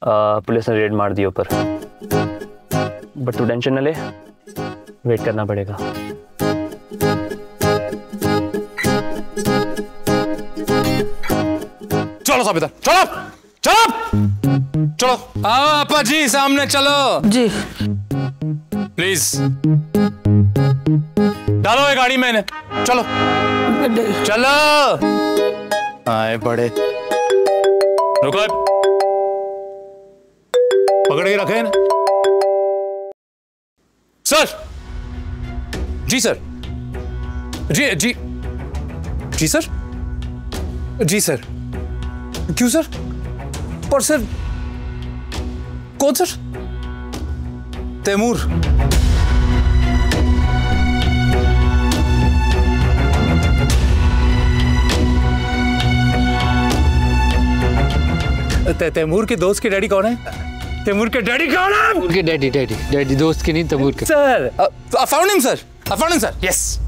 Police ने red मार दी ऊपर, बट तू टेंशन न ले, वेट करना पड़ेगा। चलो साबिता, चलो चलो चलो, आओ आपा जी सामने चलो जी। प्लीज डालो ये गाड़ी में इन्हें, चलो चलो। आए बड़े, रुको, पकड़ के रखे ना। सर जी, सर जी जी जी सर, जी सर। क्यों सर? पर सर कौन सर? तैमूर। तैमूर के दोस्त के डैडी कौन है? तैमूर के डैडी कौन है? उनके डैडी दोस्त के नहीं, तैमूर के। Sir I found him, sir. I found him, sir. Yes.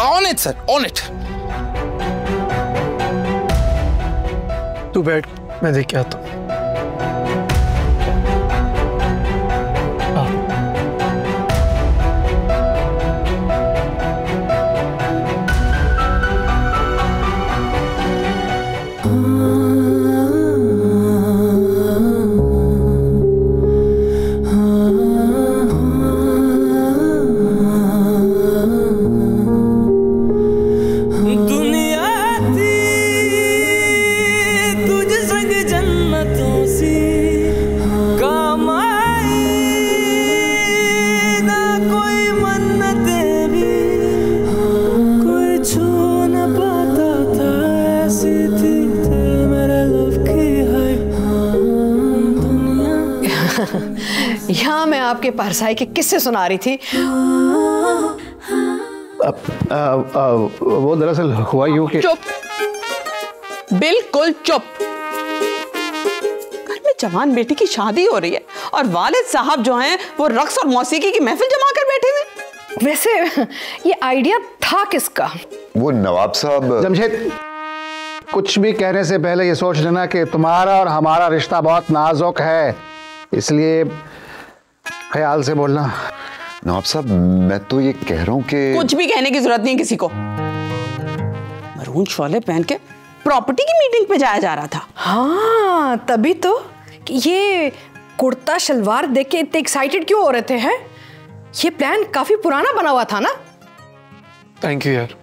On it, sir. On it. तू बैठ, मैं देख के आता हूँ। यहाँ मैं आपके पारसाई के किस्से सुना रही थी। वो दरअसल हुआ यूं कि चुप, बिल्कुल चुप। घर में जवान बेटी की शादी हो रही है और वालिद साहब जो हैं वो रक्स और मौसीकी की महफिल जमा कर बैठे हुए। वैसे ये आइडिया था किसका? वो नवाब साहब। जमशेद, कुछ भी कहने से पहले ये सोच लेना कि तुम्हारा और हमारा रिश्ता बहुत नाजुक है, इसलिए ख्याल से बोलना। नवाब साहब, मैं तो ये कह रहा हूँ कि कुछ भी कहने की जरूरत नहीं किसी को। मरून शॉले पहन के प्रॉपर्टी की मीटिंग पे जाया जा रहा था। हाँ, तभी तो कि ये कुर्ता शलवार देख के इतने एक्साइटेड क्यों हो रहे थे हैं? ये प्लान काफी पुराना बना हुआ था ना। थैंक यू यार,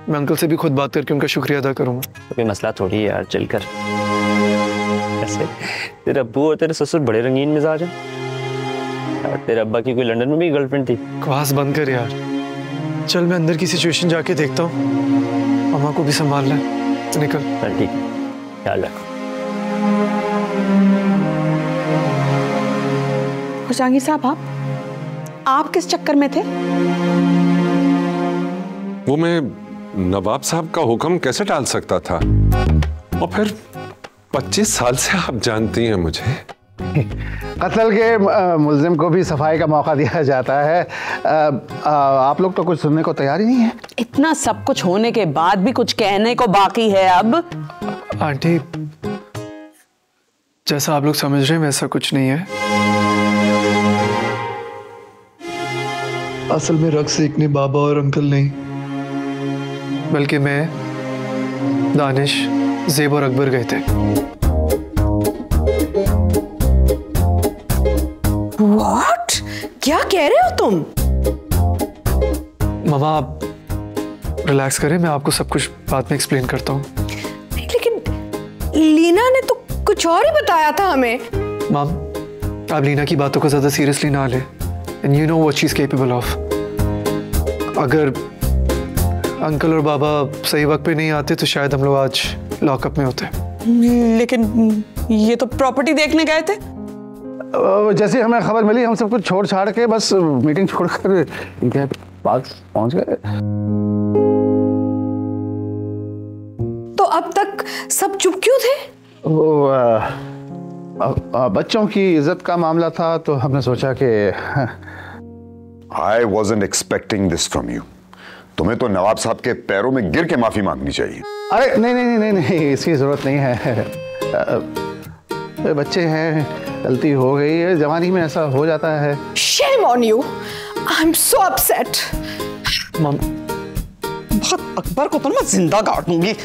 मैं अंकल से भी खुद बात करके उनका शुक्रिया अदा करूंगा। कोई मसला थोड़ी है यार, चल कर। ऐसे तेरे अब्बू और तेरे ससुर बड़े रंगीन मिजाज हैं। तेरे अब्बा की कोई लंदन में भी गर्लफ्रेंड थी? बकवास बंद कर यार, चल मैं अंदर की सिचुएशन जाके देखता हूँ, मामा को भी संभाल ले। निकल। चल ठीक है, ख्याल रखो। खुशांगी साहब, आप किस चक्कर में थे? वो मैं नवाब साहब का हुक्म कैसे टाल सकता था, और फिर 25 साल से आप जानती हैं मुझे। कत्ल के मुल्जिम को भी सफाई का मौका दिया जाता है। आप लोग तो कुछ सुनने को तैयार ही नहीं है। इतना सब कुछ होने के बाद भी कुछ कहने को बाकी है अब? आंटी, जैसा आप लोग समझ रहे हैं वैसा कुछ नहीं है। असल में रक्स सीखने बाबा और अंकल नहीं, बल्कि मैं, दानिश, ज़ेब और अकबर गए थे। व्हाट? क्या कह रहे हो तुम? मामा आप रिलैक्स करें, मैं आपको सब कुछ बाद में एक्सप्लेन करता हूँ। लेकिन लीना ने तो कुछ और ही बताया था हमें। माम, आप लीना की बातों को ज्यादा सीरियसली ना ले, and you know what she is capable of. अगर अंकल और बाबा सही वक्त पे नहीं आते तो शायद हम लोग आज लॉकअप में होते। लेकिन ये तो प्रॉपर्टी देखने गए थे। जैसे हमें खबर मिली हम सब कुछ छोड़ छाड़ के बस मीटिंग छोड़कर इनके पास पहुंच गए। तो अब तक सब चुप क्यों थे? वो बच्चों की इज्जत का मामला था तो हमने सोचा कि I wasn't expecting this from you. तुम्हें तो नवाब साहब के पैरों में गिर के माफी मांगनी चाहिए। अरे नहीं नहीं नहीं नहीं, इसकी जरूरत नहीं है। बच्चे हैं, गलती हो गई है, जवानी में ऐसा हो जाता है। Shame on you! I'm so upset. मम, बहुत अकबर को तो मैं जिंदा गाड़ दूंगी।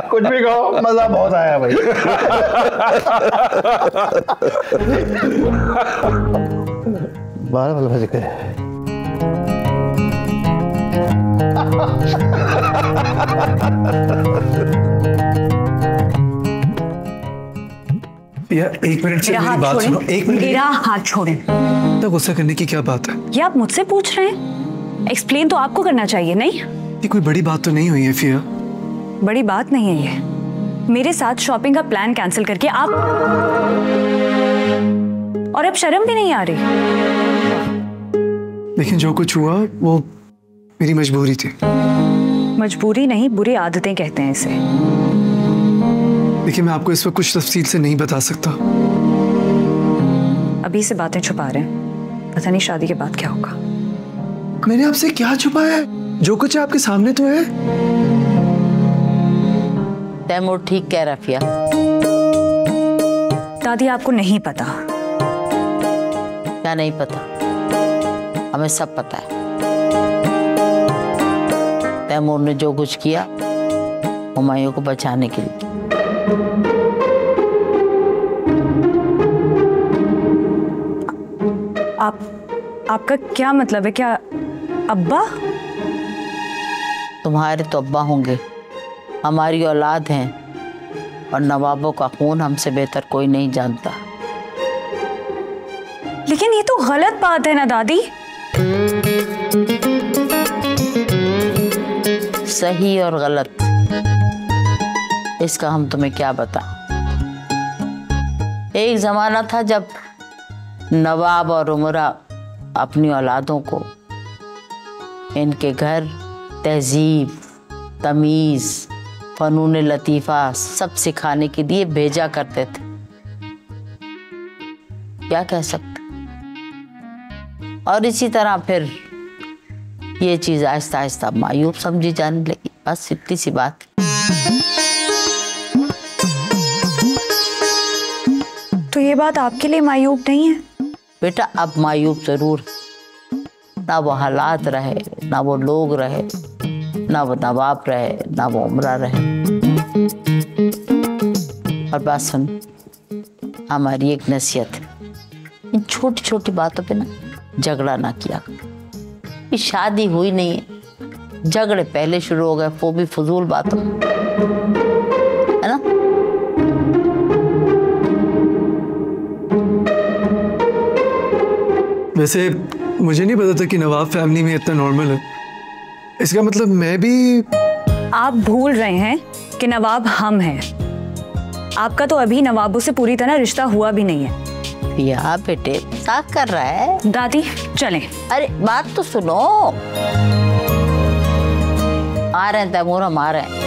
कुछ भी कहो, मजा बहुत आया भाई। 12 बज गए। यार 1 मिनट से मेरी बात सुनो। 1 मिनट। मेरा हाथ छोड़ें। इतना गुस्सा करने की क्या बात है? ये आप मुझसे पूछ रहे हैं? एक्सप्लेन तो आपको करना चाहिए, नहीं? ये कोई बड़ी बात तो नहीं हुई है फिया? बड़ी बात नहीं है ये। मेरे साथ शॉपिंग का प्लान कैंसिल करके आप, और अब शर्म भी नहीं आ रही। लेकिन जो कुछ हुआ वो मेरी मजबूरी थी। मजबूरी नहीं, बुरी आदतें कहते हैं इसे। देखिए मैं आपको इस वक्त कुछ तफसील से नहीं बता सकता। अभी से बातें छुपा रहे हैं, पता नहीं शादी के बाद क्या होगा। मैंने आपसे क्या छुपाया है? जो कुछ है आपके सामने तो है। तैमूर ठीक कह रहा फिया। दादी आपको नहीं पता। क्या नहीं पता? हमें सब पता है। तैमूर ने जो कुछ किया हुमायूं को बचाने के लिए। आपका क्या मतलब है? क्या अब्बा? तुम्हारे तो अब्बा होंगे, हमारी औलाद हैं, और नवाबों का खून हमसे बेहतर कोई नहीं जानता। लेकिन ये तो गलत बात है ना दादी। सही और गलत इसका हम तुम्हें क्या बता। एक जमाना था जब नवाब और उमरा अपनी औलादों को इनके घर तहजीब, तमीज़, फनून लतीफ़ा सब सिखाने के लिए भेजा करते थे। क्या कह सकते। और इसी तरह फिर ये चीज़ आहिस्ता आहिस्ता मायूब समझी जाने लगी। बस इतनी सी बात। तो ये बात आपके लिए मायूब नहीं है? बेटा अब मायूब जरूर। ना वो हालात रहे, ना वो लोग रहे, ना वो नवाब रहे, ना वो उमरा रहे। और बात सुन, हमारी एक नसीहत है, इन छोटी छोटी बातों पे ना झगड़ा ना किया करो। ये शादी हुई नहीं है, झगड़े पहले शुरू हो गए, वो भी फजूल बातों, है ना? वैसे मुझे नहीं पता था कि नवाब फैमिली में इतना नॉर्मल है। इसका मतलब मैं भी। आप भूल रहे हैं कि नवाब हम हैं। आपका तो अभी नवाबों से पूरी तरह रिश्ता हुआ भी नहीं है। या बेटे मजाक कर रहा है। दादी चलें। अरे बात तो सुनो। आ रहे हैं तैमूर, हम आ रहे हैं।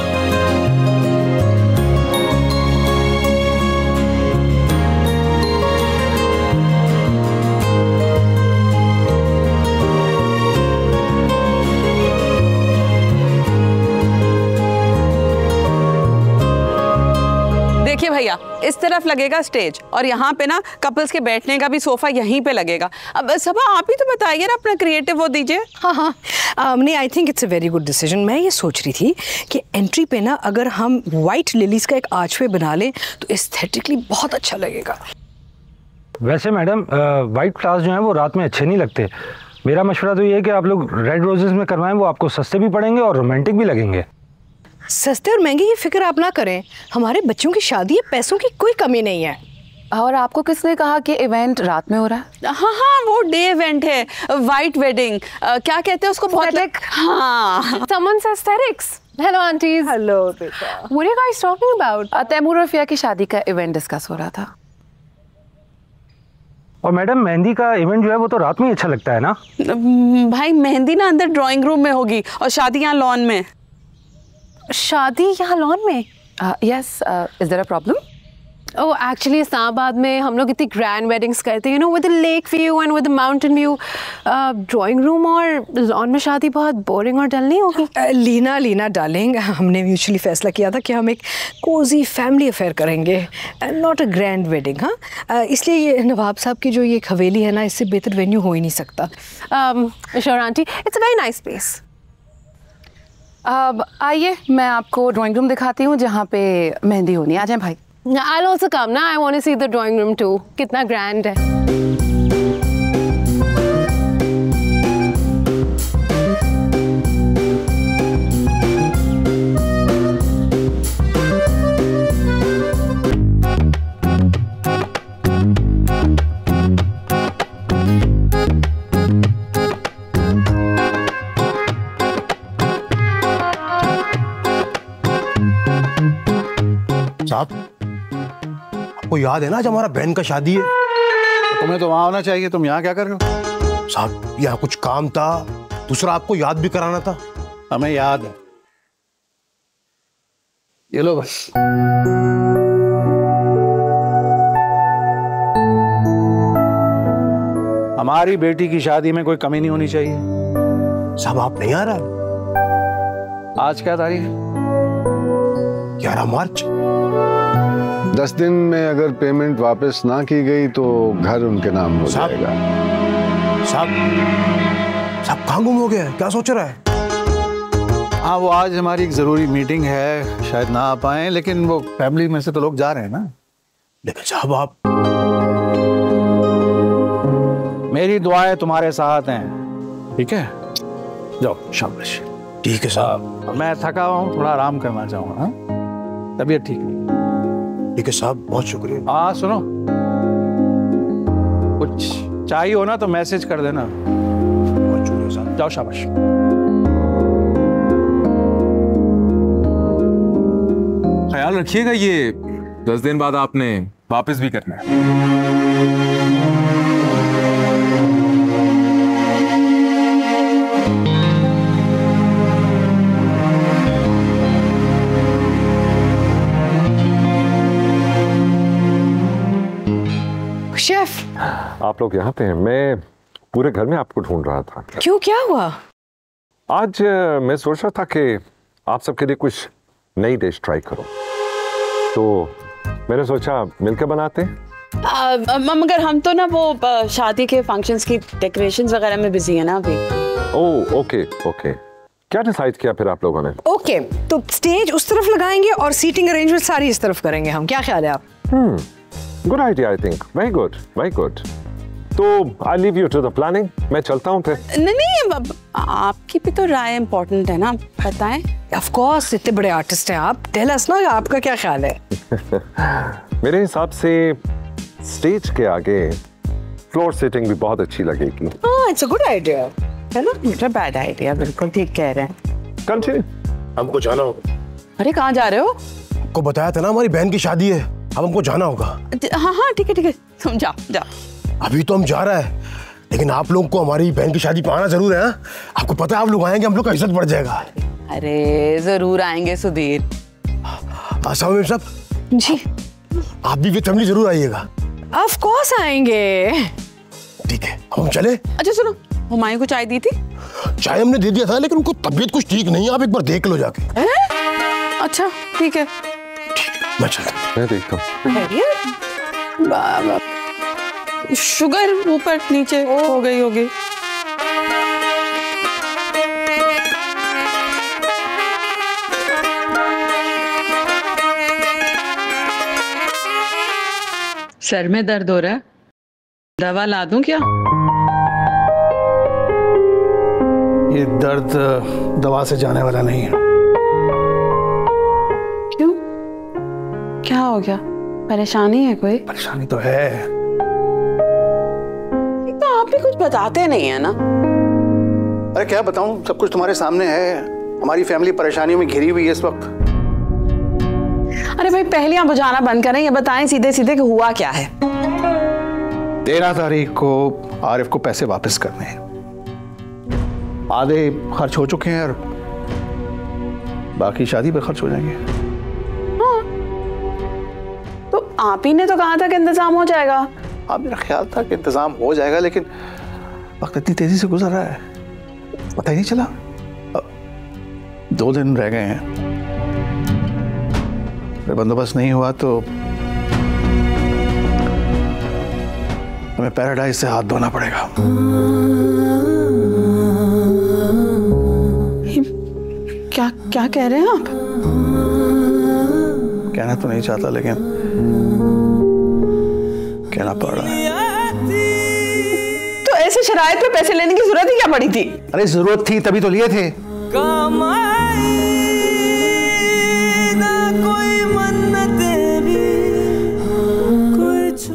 देखिए भैया, इस तरफ लगेगा स्टेज और यहाँ पे ना कपल्स के बैठने का भी सोफा यहीं पे लगेगा। अब सबा आप ही तो बताइए ना, अपना क्रिएटिव वो दीजिए। हाँ, नहीं, I think it's a very good decision. मैं ये सोच रही थी कि एंट्री पे ना अगर हम वाइट लिलीज का एक आर्चवे बना लें तो एस्थेटिकली बहुत अच्छा लगेगा। वैसे मैडम वाइट फ्लावर्स जो हैं वो रात में अच्छे नहीं लगते। मेरा मशवरा तो ये है कि आप लोग रेड रोजेस में करवाएं, वो आपको सस्ते भी पड़ेंगे और रोमांटिक भी लगेंगे। सस्ते और महंगे की फिक्र आप ना करें, हमारे बच्चों की शादी है, पैसों की कोई कमी नहीं है। और आपको किसने कहा कि इवेंट रात में हो रहा है? हाँ हाँ, वो डे इवेंट है, वाइट वेडिंग, क्या कहते हैं उसको? बहुत हाँ, Someone says aesthetics. Hello aunties. Hello बेटा। What are you guys talking about? Taimur और फिया की शादी का इवेंट डिस्कस हो रहा था। और मैडम मेहंदी का इवेंट जो है वो तो रात में ही अच्छा लगता है ना? भाई मेहंदी ना अंदर ड्राइंग रूम में होगी और शादी यहाँ लॉन में। शादी यहाँ लॉन में? Yes, is there a problem? Oh actually Islamabad में हम लोग इतनी ग्रैंड वेडिंग्स करते हैं, you know, with the lake view and with the mountain view. Drawing room और लॉन में शादी बहुत बोरिंग और डल नहीं होगी? लीना डार्लिंग, हमने म्यूचुअली फैसला किया था कि हम एक कोजी फैमिली अफेयर करेंगे, नॉट अ ग्रैंड वेडिंग। हाँ, इसलिए ये नवाब साहब की जो ये हवेली है ना, इससे बेहतर वेन्यू हो ही नहीं सकता। Sure aunty, it's a very nice place. आइए मैं आपको ड्राइंग रूम दिखाती हूँ जहाँ पे मेहंदी होनी है। आ जाए भाई। I'll also come ना, I want to see the drawing room too. कितना grand है। साहब, आपको याद है ना, आज हमारा बहन का शादी है। तुम्हें तो वहां होना चाहिए, तुम यहाँ क्या कर रहे हो? साहब, यहाँ कुछ काम था, दूसरा आपको याद भी कराना था। हमें याद है। ये लो बस। हमारी बेटी की शादी में कोई कमी नहीं होनी चाहिए। साहब, आप नहीं आ रहा? आज क्या तारीख है? 11 मार्च। 10 दिन में अगर पेमेंट वापस ना की गई तो घर उनके नाम हो जाएगा। साहब कहाँ गुम हो गया? क्या सोच रहा है? हाँ, वो आज हमारी एक जरूरी मीटिंग है, शायद ना आ पाए, लेकिन वो फैमिली में से तो लोग जा रहे हैं ना। लेकिन साहब, आप, मेरी दुआएं तुम्हारे साथ हैं, ठीक है? जाओ, शाबाश। ठीक है साहब। मैं थका हुआ हूँ, थोड़ा आराम करना चाहूँगा। हाँ, तबीयत ठीक नहीं। ठीक है साहब, बहुत शुक्रिया। हाँ सुनो, कुछ चाहिए हो ना तो मैसेज कर देना। बहुत शुक्रिया साहब। जाओ, शाबाश। ख्याल रखिएगा, ये 10 दिन बाद आपने वापस भी करना है। शेफ, आप लोग यहाँ पे हैं? मैं पूरे घर में आपको ढूंढ रहा था। क्यों, क्या हुआ? आज मैं सोच रहा था कि आप सबके लिए कुछ नई डिश ट्राई करो, तो मैंने सोचा मिलकर बनाते हैं। मगर हम तो ना वो शादी के फंक्शंस की डेकोरेशंस वगैरह में बिजी है ना अभी। ओह, ओके ओके। क्या डिसाइड किया फिर आप लोगों ने? ओके, तो स्टेज उस तरफ लगाएंगे और सीटिंग अरेंजमेंट सारी इस तरफ करेंगे हम। क्या ख्याल है आप? Good idea, I think. Very good, very good. तो I leave you to the planning. मैं चलता हूँ फिर। नहीं, आपकी भी तो राय इम्पोर्टेंट है ना, बताएं। ऑफ कोर्स, इतने बड़े आर्टिस्ट हैं आप, टेल अस ना, आपका क्या ख्याल है? मेरे हिसाब से स्टेज के आगे फ्लोर सीटिंग भी बहुत अच्छी लगेगी। इट्स अ गुड आइडिया, है ना? इट्स अ बैड आइडिया, बिल्कुल ठीक कह रहे हैं। कंटिन्यू। हमको जाना होगा। अरे कहाँ जा रहे हो? आपको बताया था ना, हमारी बहन की शादी है, अब हमको जाना होगा। हाँ हाँ, ठीक है ठीक है, तुम जाओ। अभी तो हम जा रहे हैं, लेकिन आप लोगों को हमारी बहन की शादी पे आना जरूर है। आपको पता है, आप लोग आएंगे, हम लोग का इज्जत बढ़ जाएगा। अरे जरूर आएंगे सुधीर। साहब जी, आप भी विद फैमिली जरूर आइएगा। ऑफ कोर्स आएंगे। ठीक है, हम चले। अच्छा सुनो, हुमायूं को चाय दी थी? चाय हमने दे दिया था, लेकिन उनको तबीयत कुछ ठीक नहीं है, आप एक बार देख लो जाके। अच्छा ठीक है, मैं चलता। मैं देखता हूँ। शुगर ऊपर नीचे हो गई होगी। सर में दर्द हो रहा है, दवा ला दूं क्या? ये दर्द दवा से जाने वाला नहीं है। क्यों, क्या हो गया? परेशानी है कोई? परेशानी तो है, तो आप भी कुछ बताते नहीं है ना। अरे क्या बताऊं, सब कुछ तुम्हारे सामने है। हमारी फैमिली परेशानियों में घिरी हुई है इस वक्त। अरे भाई, पहलियां बुझाना बंद करें, ये बताएं सीधे सीधे कि हुआ क्या है। 13 तारीख को आरिफ को पैसे वापस करने हैं। आधे खर्च हो चुके हैं और बाकी शादी पर खर्च हो जाएंगे। हाँ। तो आप ही ने तो कहा था कि इंतजाम हो जाएगा। हाँ, मेरा ख्याल था कि इंतजाम हो जाएगा, लेकिन वक्त इतनी तेजी से गुजर रहा है, पता ही नहीं चला। 2 दिन रह गए हैं, अगर बंदोबस्त नहीं हुआ तो हमें पैराडाइज से हाथ धोना पड़ेगा। क्या क्या कह रहे हैं आप? कहना तो नहीं चाहता, लेकिन कहना पड़ रहा है। तो ऐसे शराइत पे पैसे लेने की जरूरत ही क्या पड़ी थी? अरे जरूरत थी तभी तो लिए थे।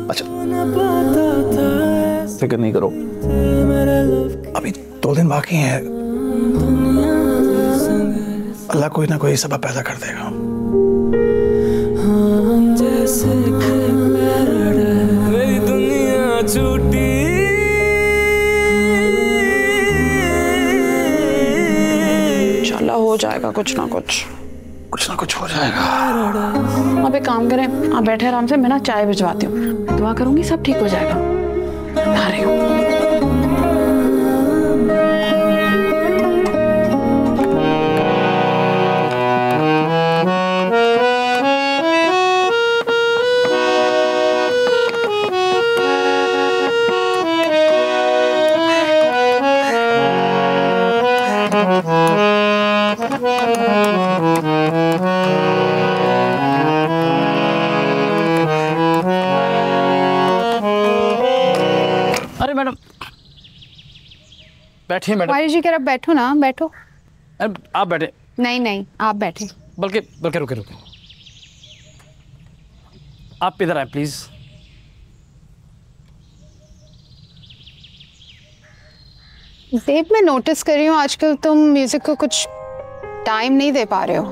अच्छा, फिक्र नहीं करो, अभी 2 दिन बाकी हैं, अल्लाह कोई ना कोई सबब पैदा कर देगा। दुनिया छूटी इंशाल्लाह हो जाएगा, कुछ ना कुछ हो जाएगा। आप एक काम करें, आप बैठे आराम से, मैं ना चाय भिजवाती हूँ, दुआ करूंगी सब ठीक हो जाएगा। आ रही हूँ। अरे मैडम बैठिए मैडम। वाहिद जी कह रहा बैठो ना, बैठो। आप बैठे। नहीं नहीं आप बैठे। बल्कि बल्कि रुके रुके, आप इधर आए प्लीज। ज़ेब, मैं नोटिस कर रही हूँ आजकल तुम म्यूजिक को कुछ टाइम नहीं दे पा रहे हो।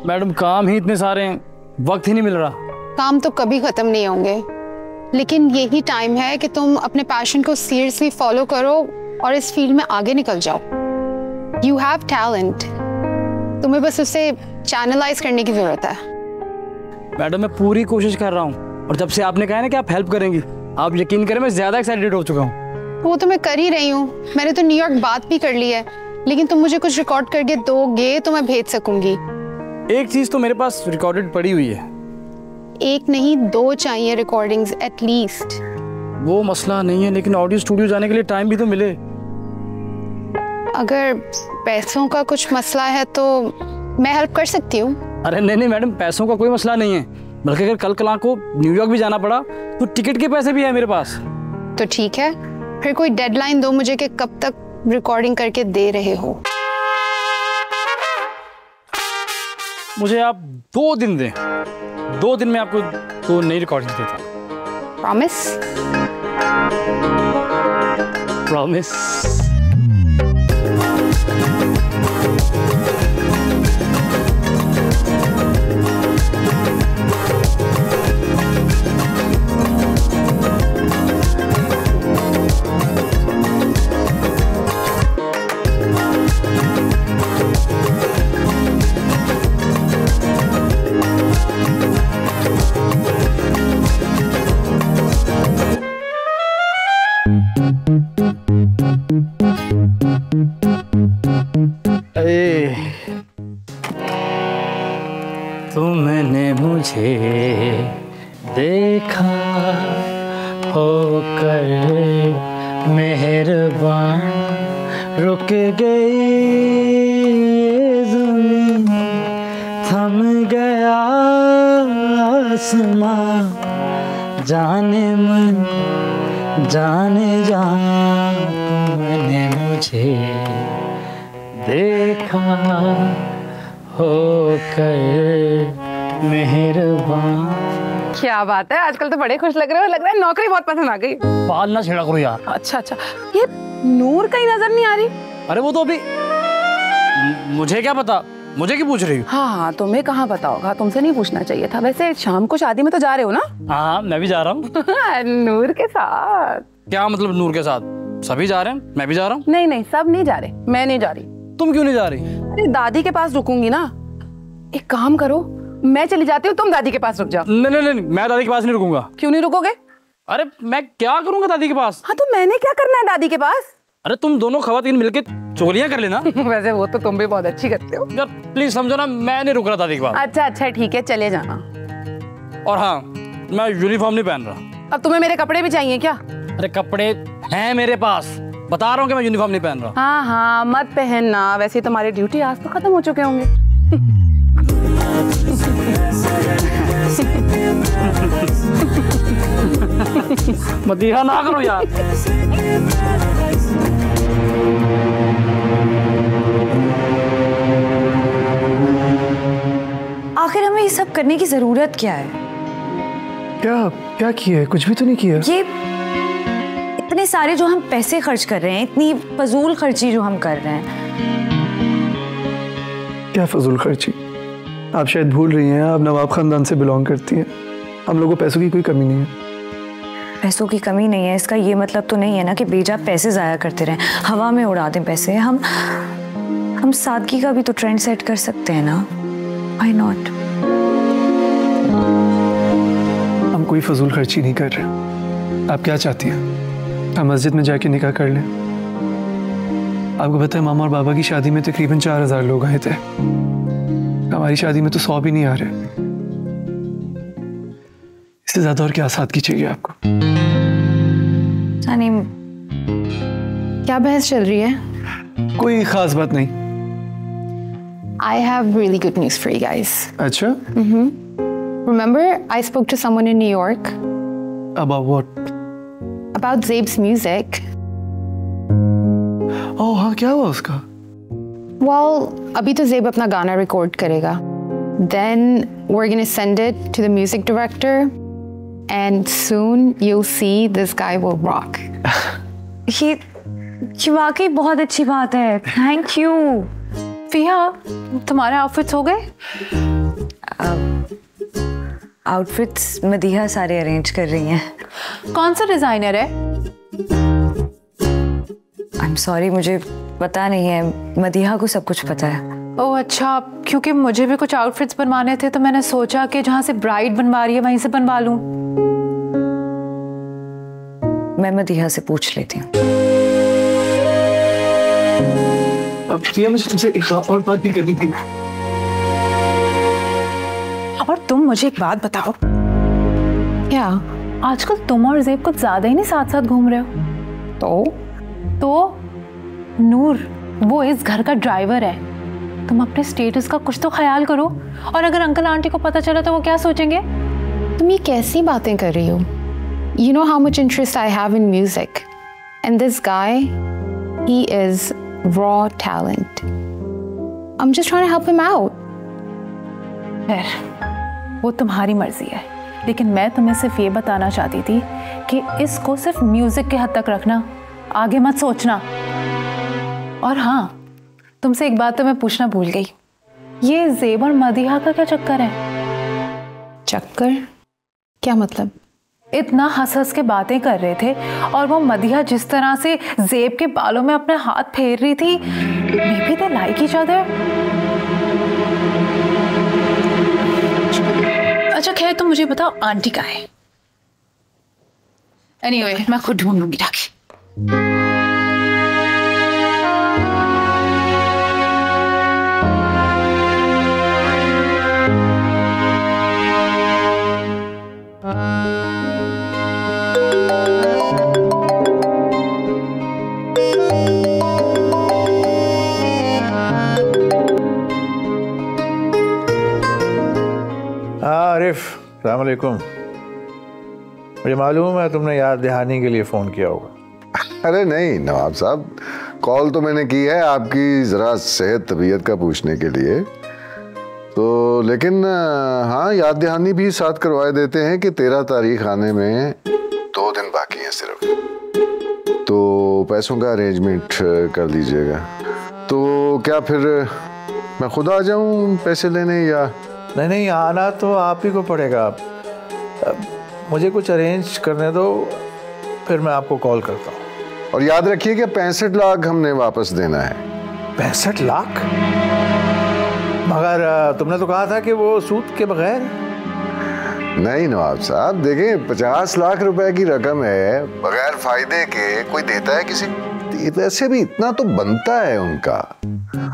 मैडम काम ही इतने सारे हैं, वक्त ही नहीं मिल रहा। काम तो कभी खत्म नहीं होंगे, लेकिन यही टाइम है कि तुम अपने पैशन को सीरियसली फॉलो करो और इस फील्ड में आगे निकल जाओ। यू हैव टैलेंट, तुम्हें बस उसे चैनलाइज करने की जरूरत है। मैडम मैं पूरी कोशिश कर रहा हूँ, और जब से आपने कहा ना कि आप हेल्प करेंगी, आप यकीन करें मैं ज्यादा एक्साइटेड हो चुका हूँ। वो तो मैं कर ही रही हूँ, मैंने तो न्यूयॉर्क बात भी कर ली है, लेकिन तुम मुझे कुछ रिकॉर्ड करके दोगे तो मैं भेज सकूंगी। एक चीज तो मेरे पास रिकॉर्डेड पड़ी हुई है। एक नहीं 2 चाहिए रिकॉर्डिंग्स एटलीस्ट। वो मसला नहीं है, लेकिन ऑडियो स्टूडियो जाने के लिए टाइम भी तो मिले। अगर पैसों का कुछ मसला है तो मैं हेल्प कर सकती हूँ। अरे नहीं नहीं मैडम, पैसों का कोई मसला नहीं है, बल्कि अगर कल कला को न्यूयॉर्क भी जाना पड़ा तो टिकट के पैसे भी है मेरे पास। तो ठीक है, फिर कोई डेडलाइन दो मुझे कि कब तक रिकॉर्डिंग करके दे रहे हो। मुझे आप 2 दिन दें, 2 दिन में आपको 2 नई रिकॉर्डिंग देता हूँ। प्रॉमिस? प्रॉमिस। तुमने मुझे देखा होकर मेहरबान, रुक गई ज़मीन, थम गया आसमां, जाने मन जाने जा, तुमने मुझे देखा होकर मेहरबान। क्या बात है, आजकल तो बड़े खुश लग रहे हो, लग रहा है नौकरी बहुत पसंद आ गई। बाल ना छेड़ा करो यार। अच्छा अच्छा, ये नूर कहीं नजर नहीं आ रही। अरे वो तो अभी, मुझे क्या पता, मुझे क्यों पूछ रही हो? हाँ हाँ, तुम्हें कहाँ पता होगा, तुमसे नहीं पूछना चाहिए था। वैसे शाम को शादी में तो जा रहे हो ना? हाँ मैं भी जा रहा हूँ। नूर के साथ? क्या मतलब नूर के साथ? सभी जा रहे हैं, मैं भी जा रहा हूँ। नहीं नहीं, सब नहीं जा रहे, मैं नहीं जा रही। तुम क्यों नहीं जा रही? अरे दादी के पास रुकूंगी ना, एक काम करो, मैं चली जाती हूँ, तुम दादी के पास रुक जाओ। नहीं नहीं नहीं, मैं दादी के पास नहीं रुकूंगा। क्यों नहीं रुकोगे? अरे मैं क्या करूंगा दादी के पास? हाँ तो मैंने क्या करना है दादी के पास? अरे तुम दोनों खवातीन मिलके चोलियां कर लेना। वैसे वो तो तुम भी बहुत अच्छी करते हो। यार प्लीज समझो ना, मैं नहीं रुक रहा दादी के पास। अच्छा अच्छा ठीक है, चले जाना। और हाँ, मैं यूनिफॉर्म नहीं पहन रहा। अब तुम्हें मेरे कपड़े भी चाहिए क्या? अरे कपड़े हैं मेरे पास, बता रहा हूँ कि मैं यूनिफॉर्म नहीं पहन रहा। हाँ हाँ मत पहनना, वैसे तुम्हारे ड्यूटी आज तो खत्म हो चुके होंगे। मदीहा ना करो यार। आखिर हमें ये सब करने की जरूरत क्या है? क्या क्या किया है? कुछ भी तो नहीं किया। ये इतने सारे जो हम पैसे खर्च कर रहे हैं, इतनी फजूल खर्ची जो हम कर रहे हैं। क्या फजूल खर्ची? आप शायद भूल रही हैं, आप नवाब खानदान से बिलोंग करती हैं। हम लोगों को पैसों की कोई कमी नहीं है। पैसों की कमी नहीं है, इसका ये मतलब तो नहीं है ना कि बेजा पैसे जाया करते रहें, हवा में उड़ा दें पैसे। हम सादगी का भी तो ट्रेंड सेट कर सकते हैं ना। Why not? हम कोई फजूल खर्ची नहीं कर रहे। आप क्या चाहती हैं? हम मस्जिद में जाके निकाह कर लें? आपको पता है मामा और बाबा की शादी में तकरीबन 4000 लोग आए थे। हमारी शादी में तो 100 भी नहीं आ रहे। इससे ज्यादा और क्या सादगी चाहिए आपको? क्या बहस चल रही है? कोई खास बात नहीं। I have really good news for you guys. अच्छा? Remember, I spoke to someone in New York. About what? About Zeeb's music. Oh हाँ, क्या हुआ उसका? Well, अभी तो Zeeb अपना गाना रिकॉर्ड करेगा. Then we're gonna send it to the music director, and soon you'll see this guy will rock. ये वाकई बहुत अच्छी बात है। Thank you. फिया, तुम्हारे आउटफिट्स हो गए? आउटफिट्स मदीहा सारे अरेंज कर रही हैं। कौन सा डिजाइनर है? I'm sorry, मुझे पता नहीं है। मदीहा को सब कुछ पता है। ओह अच्छा, क्योंकि मुझे भी कुछ आउटफिट्स बनवाने थे तो मैंने सोचा कि जहाँ से ब्राइड बनवा रही है वहीं से बनवा लूं। मैं मदीहा से पूछ लेती हूँ। अब प्रिया, मुझे तुमसे एक और बात भी करनी थी। और तुम मुझे एक बात बताओ, क्या आजकल तुम और ज़ेब कुछ ज्यादा ही नहीं साथ साथ घूम रहे हो? तो नूर वो इस घर का ड्राइवर है। तुम अपने स्टेटस का कुछ तो ख्याल करो। और अगर अंकल आंटी को पता चला तो वो क्या सोचेंगे? तुम ये कैसी बातें कर रही हो? You know how much interest I have in music, and this guy, he is raw talent. I'm just trying to help him out. वो तुम्हारी मर्जी है, लेकिन मैं तुम्हें सिर्फ ये बताना चाहती थी कि इसको सिर्फ म्यूजिक के हद तक रखना, आगे मत सोचना। और हाँ, तुमसे एक बात तो मैं पूछना भूल गई, ये ज़ेब और मदीहा का क्या चक्कर है? चक्कर? क्या मतलब? इतना हंस हंस के बातें कर रहे थे और वो मदीहा जिस तरह से ज़ेब के बालों में अपने हाथ फेर रही थी, maybe they like each other. अच्छा खैर, तुम मुझे बताओ आंटी कहाँ है? Anyway, मैं खुद ढूंढूंगी जाके। आरिफ, अस्सलाम वालेकुम। मुझे मालूम है तुमने याद दहानी के लिए फ़ोन किया होगा। अरे नहीं नवाब साहब, कॉल तो मैंने की है आपकी ज़रा सेहत तबीयत का पूछने के लिए तो, लेकिन हाँ याद दहानी भी साथ करवाए देते हैं कि 13 तारीख आने में 2 दिन बाकी हैं सिर्फ, तो पैसों का अरेंजमेंट कर दीजिएगा। तो क्या फिर मैं खुद आ जाऊँ पैसे लेने या? नहीं, आना तो आप ही को पड़ेगा। मुझे कुछ अरेंज करने दो, फिर मैं आपको कॉल करता हूँ। और याद रखिए कि 65 लाख हमने वापस देना है। 65 लाख? मगर तुमने तो कहा था कि वो सूद के बगैर। नहीं नवाब साहब, देखें 50 लाख रुपए की रकम है, बगैर फायदे के कोई देता है किसी? वैसे भी इतना तो बनता है उनका।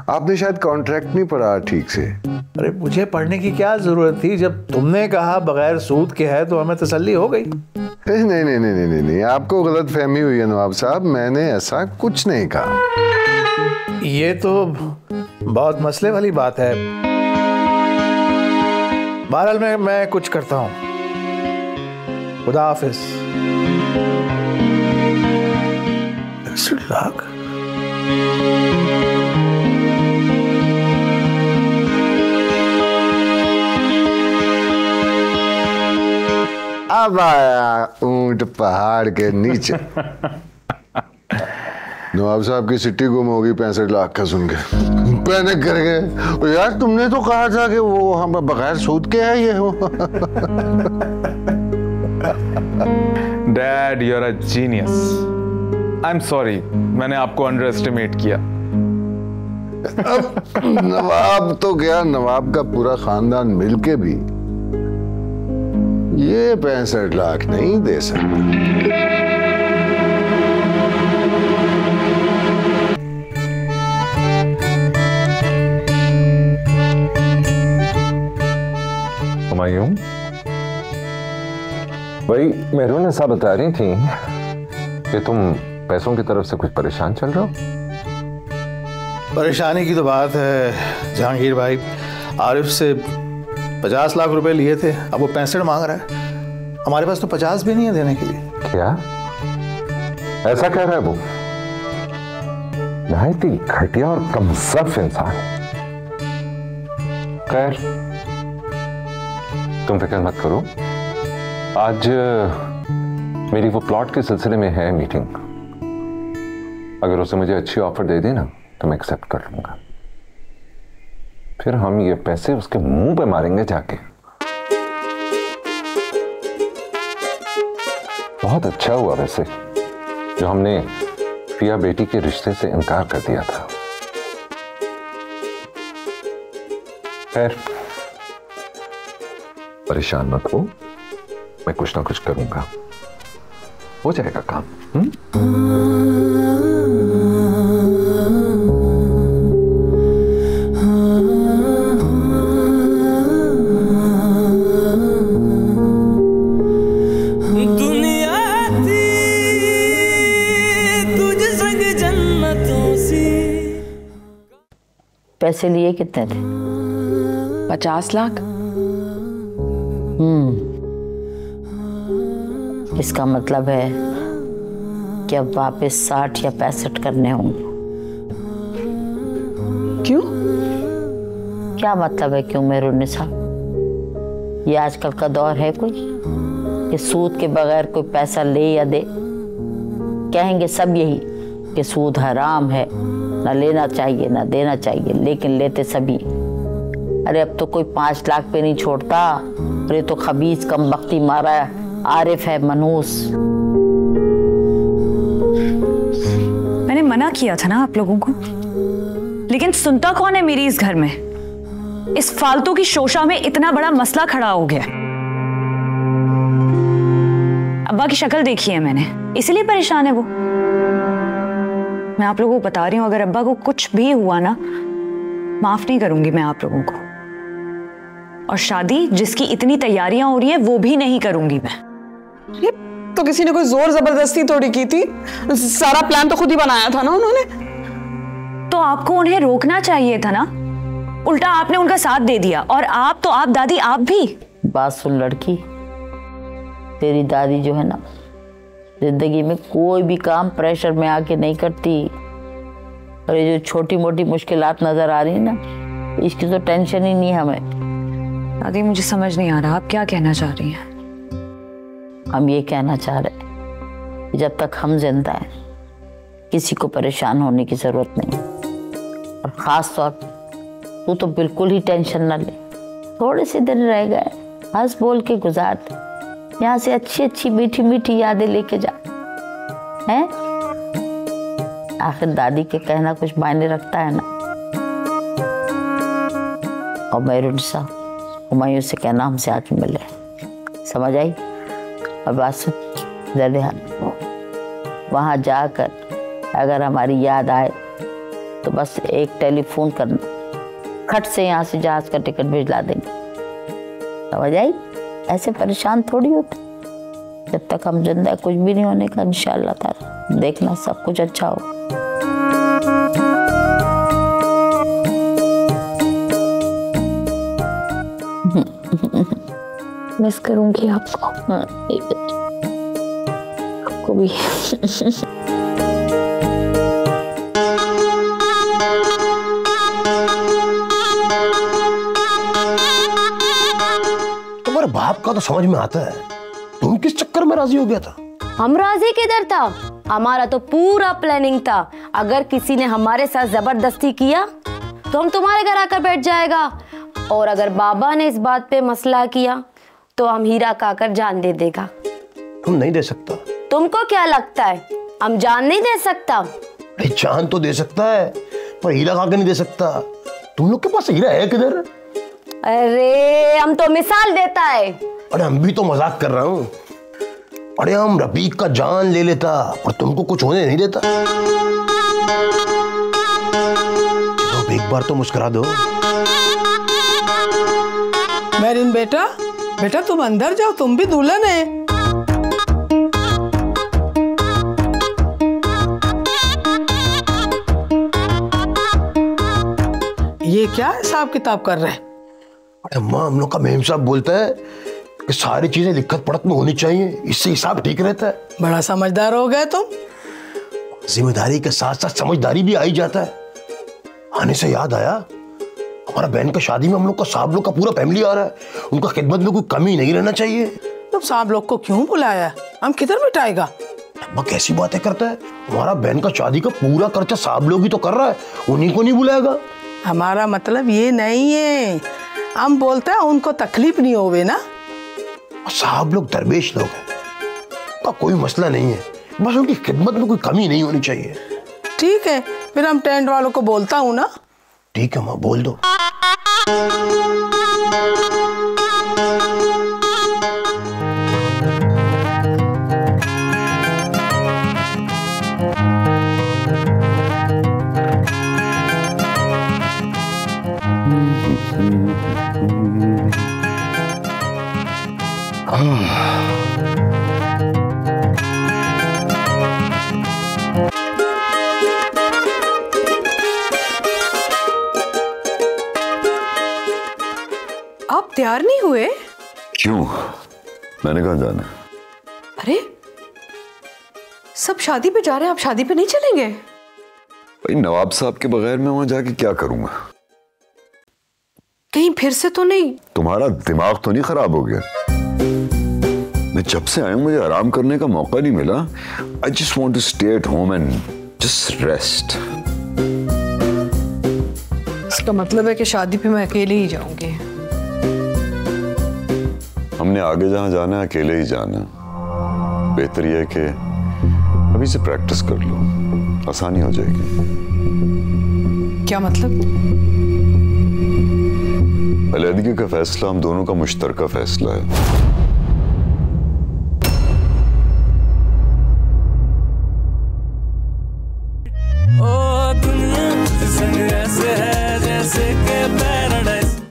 आपने शायद कॉन्ट्रैक्ट नहीं पढ़ा ठीक से। अरे मुझे पढ़ने की क्या जरूरत थी, जब तुमने कहा बगैर सूद के है तो हमें तसल्ली हो गई। नहीं नहीं नहीं नहीं नहीं नहीं, आपको गलत फहमी हुई है नवाब साहब, मैंने ऐसा कुछ नहीं कहा। ये तो बहुत मसले वाली बात है। बहरहाल मैं कुछ करता हूँ। खुदा हाफिज। 60 लाख? अब आया ऊंट पहाड़ के नीचे। नवाब साहब की सिट्टी गुम होगी 65 लाख का सुन के। पैनिक कर गए। यार तुमने तो कहा था कि वो हम बगैर सूद के है ये। Dad you are a genius. I am sorry, मैंने आपको अंडर एस्टिमेट किया। अब नवाब तो क्या, नवाब का पूरा खानदान मिलके भी ये 65 लाख नहीं दे सकता। हुमायूं, भाई मेहरून ऐसा बता रही थी कि तुम पैसों की तरफ से कुछ परेशान चल रहे हो। परेशानी की तो बात है जहांगीर भाई, आरिफ से 50 लाख रुपए लिए थे, अब वो 65 मांग रहा है। हमारे पास तो 50 भी नहीं है देने के लिए। क्या ऐसा कह रहा है वो? बहुत ही घटिया और कमजोर इंसान। खैर तुम फिक्र मत करो, आज मेरी वो प्लॉट के सिलसिले में है मीटिंग। अगर उसे मुझे अच्छी ऑफर दे दी ना तो मैं एक्सेप्ट कर लूंगा। फिर हम ये पैसे उसके मुंह पे मारेंगे जाके। बहुत अच्छा हुआ वैसे जो हमने पिया बेटी के रिश्ते से इनकार कर दिया था। खैर परेशान मत हो, मैं कुछ ना कुछ करूंगा, हो जाएगा काम। पैसे लिए कितने थे? 50 लाख। इसका मतलब है कि अब वापस 60 या 65 करने होंगे। क्यों? क्या मतलब है क्यों मेहरुन्निसा? ये आजकल का दौर है कोई कि सूद के बगैर कोई पैसा ले या दे? कहेंगे सब यही कि सूद हराम है, ना लेना चाहिए ना देना चाहिए, लेकिन लेते सभी। अरे अब तो कोई 5 लाख पे नहीं छोड़ता। अरे तो खबीज कमबख्ती मारा आरिफ है मनहूस। मैंने मना किया था ना आप लोगों को, लेकिन सुनता कौन है मेरी इस घर में? इस फालतू की शोशा में इतना बड़ा मसला खड़ा हो गया। अब्बा की शक्ल देखी है मैंने, इसलिए परेशान है वो। मैं आप लोगों को बता रही हूँ, अगर अब्बा को कुछ भी हुआ ना, माफ नहीं करूंगी मैं आप लोगों को। और शादी जिसकी इतनी तैयारियां हो रही हैं वो भी नहीं करूंगी मैं। ये तो किसी ने कोई जोर जबरदस्ती थोड़ी की थी, सारा प्लान तो खुद ही बनाया था ना उन्होंने। तो आपको उन्हें रोकना चाहिए था ना, उल्टा आपने उनका साथ दे दिया। और आप तो आप दादी, आप भी। बात सुन लड़की, तेरी दादी जो है ना, जिंदगी में कोई भी काम प्रेशर में आके नहीं करती। और ये जो छोटी मोटी मुश्किलात नजर आ रही है ना, इसकी तो टेंशन ही नहीं हमें। दादी मुझे समझ नहीं आ रहा आप क्या कहना चाह रही हैं। हम ये कहना चाह रहे हैं कि जब तक हम जिंदा हैं किसी को परेशान होने की जरूरत नहीं। और खास तौर पर तू तो बिल्कुल ही टेंशन ना ले। थोड़े से दिन रह गए, हंस बोल के गुजार दे। यहाँ से अच्छी अच्छी मीठी मीठी यादें लेके जा। हैं? आखिर दादी के कहना कुछ मायने रखता है ना। और मेहरून सा हुमायूं से कहना हमसे आज मिले। समझ आई? और बात सुन, इधर ध्यान, वहाँ जाकर अगर हमारी याद आए तो बस एक टेलीफोन करना, खट से यहाँ से जहाज का टिकट भिजला देंगे। समझ आई? ऐसे परेशान थोड़ी होते। जब तक हम जिंदा कुछ भी नहीं होने का, इंशाअल्लाह ताला देखना सब कुछ अच्छा हो। मिस करूंगी आपको। आपको भी। तुम्हारे बाप का तो समझ में आता है, तुम किस चक्कर में राजी हो गया था? हम राजी किधर था, हमारा तो पूरा प्लानिंग था। अगर किसी ने हमारे साथ जबरदस्ती किया तो हम तुम्हारे घर आकर बैठ जाएगा, और अगर बाबा ने इस बात पे मसला किया तो हम हीरा खाकर जान दे देगा। तुम नहीं दे सकता। तुमको क्या लगता है हम जान नहीं दे सकता? अरे जान तो दे सकता है, पर हीरा खाकर नहीं दे सकता। तुम लोग के पास हीरा है किधर? अरे हम तो मिसाल देता है। अरे हम भी तो मजाक कर रहा हूँ। अरे हम रफीक का जान ले लेता, पर तुमको कुछ होने नहीं देता। चलो एक बार तो मुस्कुरा दो। मेरिन बेटा, बेटा तुम अंदर जाओ, तुम भी दुल्हन है। ये क्या हिसाब किताब कर रहे हैं? अरे माँ, हम लोग का मेम साहब बोलता है कि सारी चीजें लिखत पढ़त में होनी चाहिए, इससे हिसाब ठीक रहता है। बड़ा समझदार हो गए तुम। जिम्मेदारी के साथ साथ समझदारी भी आई जाता है। आने से याद आया, हमारा बहन का शादी में हम लोग का साहब लोग का पूरा फैमिली आ रहा है। उनका खिदमत में कोई कमी नहीं रहना चाहिए। तुम साहब लोग को क्यों बुलाया? हम किधर मिटाएगा? अब्बा कैसी बातें करता है? हमारा बहन का शादी का पूरा खर्चा साहब लोग ही तो कर रहा है, उन्हीं को नहीं बुलाएगा। हमारा मतलब ये नहीं है, हम बोलते हैं उनको तकलीफ नहीं होवे ना। साहब लोग दरवेश लोग हैं, उनका कोई मसला नहीं है, बस उनकी खिदमत में कोई कमी नहीं होनी चाहिए। ठीक है, फिर हम टेंट वालों को बोलता हूँ ना। ठीक है माँ, बोल दो। आप तैयार नहीं हुए? क्यों? मैंने कहा जाना। अरे सब शादी पे जा रहे हैं, आप शादी पे नहीं चलेंगे? भाई नवाब साहब के बगैर मैं वहां जाके क्या करूंगा? कहीं फिर से तो नहीं? तुम्हारा दिमाग तो नहीं खराब हो गया? मैं जब से आया हूं मुझे आराम करने का मौका नहीं मिला। I just want to stay at home and just rest. इसका मतलब है कि शादी पे मैं अकेले ही जाऊंगी। हमने आगे जहां जाना है अकेले ही जाना। बेहतर यह है कि अभी से प्रैक्टिस कर लो, आसानी हो जाएगी। क्या मतलब? अलहदगी का फैसला हम दोनों का मुश्तरका फैसला है। ओ दुनिया संग ऐसे है जैसे के